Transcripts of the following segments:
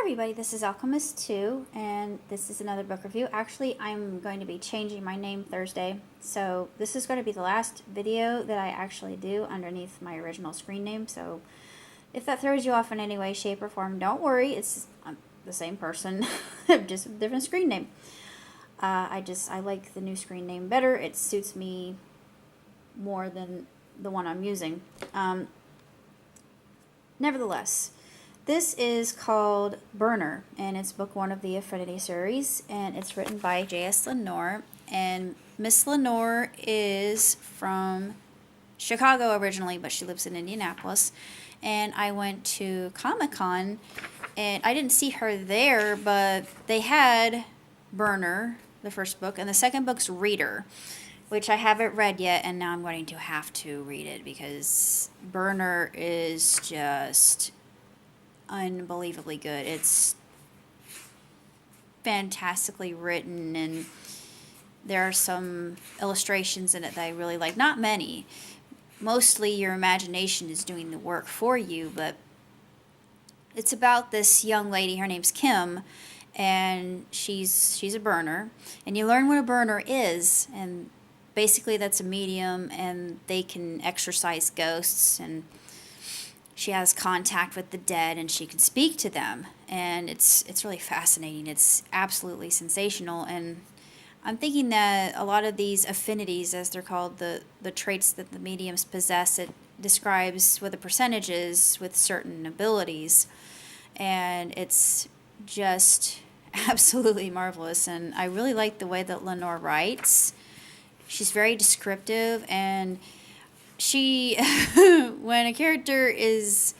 everybody, this is Alchemist 2, and this is another book review. Actually, I'm going to be changing my name Thursday, so this is going to be the last video that I actually do underneath my original screen name, so if that throws you off in any way, shape, or form, don't worry, I'm the same person, just a different screen name. I like the new screen name better. It suits me more than the one I'm using. Nevertheless, this is called Burner, and it's book 1 of the Affinity Series, and it's written by J.S. Lenore, and Miss Lenore is from Chicago originally, but she lives in Indianapolis, and I went to Comic-Con, and I didn't see her there, but they had Burner, the first book, and the second book's Reader, which I haven't read yet, and now I'm going to have to read it, because Burner is just unbelievably good. It's fantastically written, and there are some illustrations in it that I really like. Not many. Mostly your imagination is doing the work for you, but it's about this young lady. Her name's Kim, and she's a burner, and you learn what a burner is, and basically that's a medium, and they can exorcise ghosts, and she has contact with the dead, and she can speak to them, and it's really fascinating. It's absolutely sensational, and I'm thinking that a lot of these affinities, as they're called, the traits that the mediums possess, it describes what the percentage is with certain abilities, and it's just absolutely marvelous, and I really like the way that Lenore writes. She's very descriptive, and she, when a character is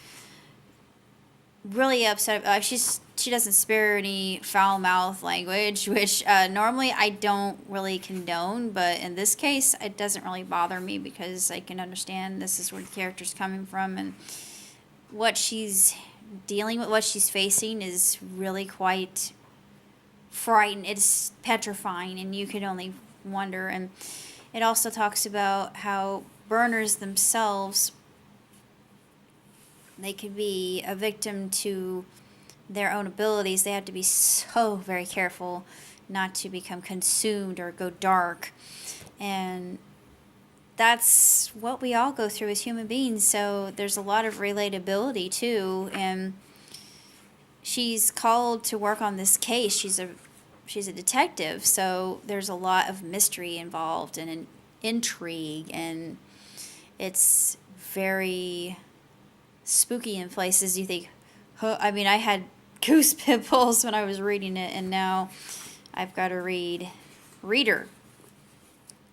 really upset, she doesn't spare any foul mouth language, which normally I don't really condone, but in this case it doesn't really bother me because I can understand this is where the character's coming from, and what she's dealing with, what she's facing is really quite frightening. It's petrifying, and you can only wonder. And it also talks about how burners themselves, they could be a victim to their own abilities. They have to be so very careful not to become consumed or go dark, and that's what we all go through as human beings, so there's a lot of relatability too. And she's called to work on this case. She's a detective, so there's a lot of mystery involved and an intrigue, and it's very spooky in places. You think, huh? I mean, I had goose pimples when I was reading it, and now I've got to read Reader.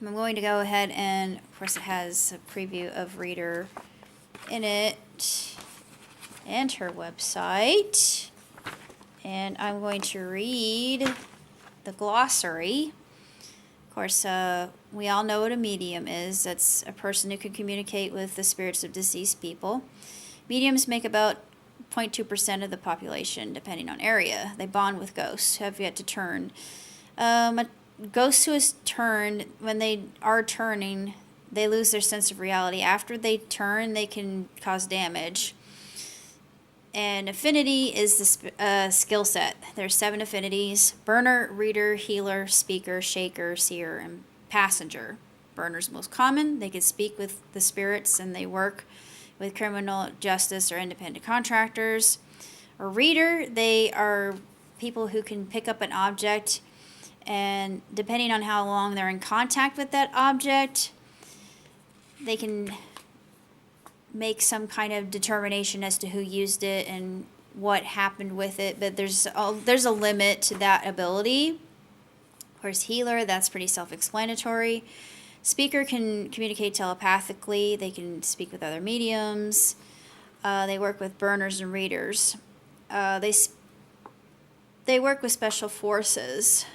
I'm going to go ahead, and of course it has a preview of Reader in it and her website, and I'm going to read the glossary. Of course, we all know what a medium is. That's a person who can communicate with the spirits of deceased people. Mediums make about 0.2% of the population, depending on area. They bond with ghosts who have yet to turn. A ghost who is turned, when they are turning, they lose their sense of reality. After they turn, they can cause damage. And affinity is the skill set. There's 7 affinities: burner, reader, healer, speaker, shaker, seer, and passenger. Burner's most common. They can speak with the spirits, and they work with criminal justice or independent contractors. A reader, they are people who can pick up an object, and depending on how long they're in contact with that object, they can make some kind of determination as to who used it and what happened with it, but there's a limit to that ability. Of course, healer, that's pretty self-explanatory. Speaker can communicate telepathically. They can speak with other mediums. They work with burners and readers. They work with special forces.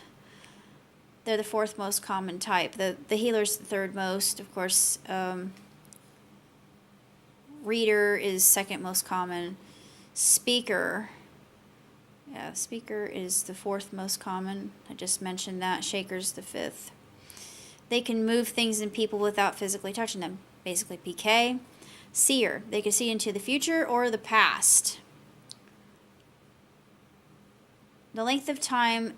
They're the 4th most common type. The healer's the 3rd most, of course. Reader is 2nd most common. Speaker is the 4th most common. I just mentioned that. Shaker's the 5th. They can move things and people without physically touching them. Basically PK. Seer, they can see into the future or the past. The length of time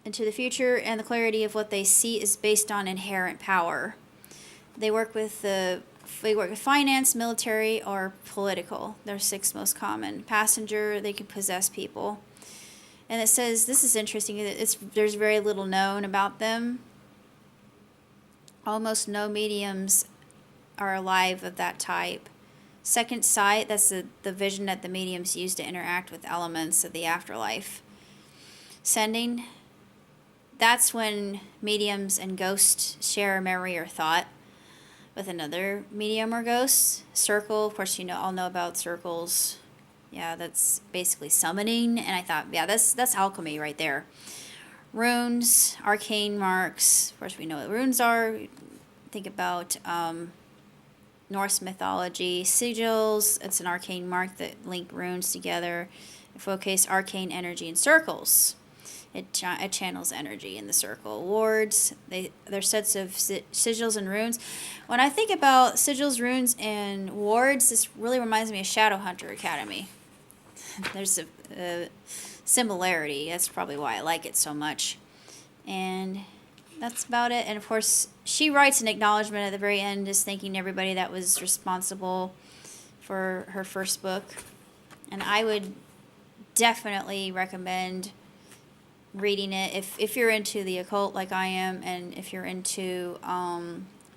into the future and the clarity of what they see is based on inherent power. They work with finance, military, or political. They're 6 most common. Passenger, they can possess people. And it says, this is interesting, there's very little known about them. Almost no mediums are alive of that type. Second sight, that's the vision that the mediums use to interact with elements of the afterlife. Sending, that's when mediums and ghosts share a memory or thought with another medium or ghost. Circle, of course, all know about circles. Yeah, that's basically summoning. And I thought, yeah, that's alchemy right there. Runes, arcane marks. Of course, we know what runes are. Think about Norse mythology. Sigils, it's an arcane mark that link runes together. Focus arcane energy in circles. It channels energy in the circle. Wards, they're sets of sigils and runes. When I think about sigils, runes, and wards, this really reminds me of Shadowhunter Academy. There's a similarity. That's probably why I like it so much. And that's about it. And of course, she writes an acknowledgement at the very end, just thanking everybody that was responsible for her first book. And I would definitely recommend reading it if you're into the occult like I am, and if you're into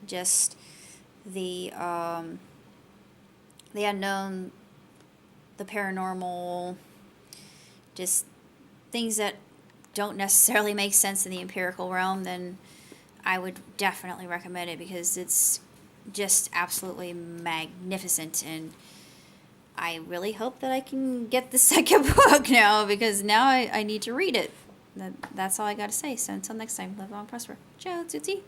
just the unknown, the paranormal, just things that don't necessarily make sense in the empirical realm, then I would definitely recommend it, because it's just absolutely magnificent. And I really hope that I can get the second book now, because now I need to read it. That's all I got to say. So until next time, live long, prosper. Ciao, Tootsie.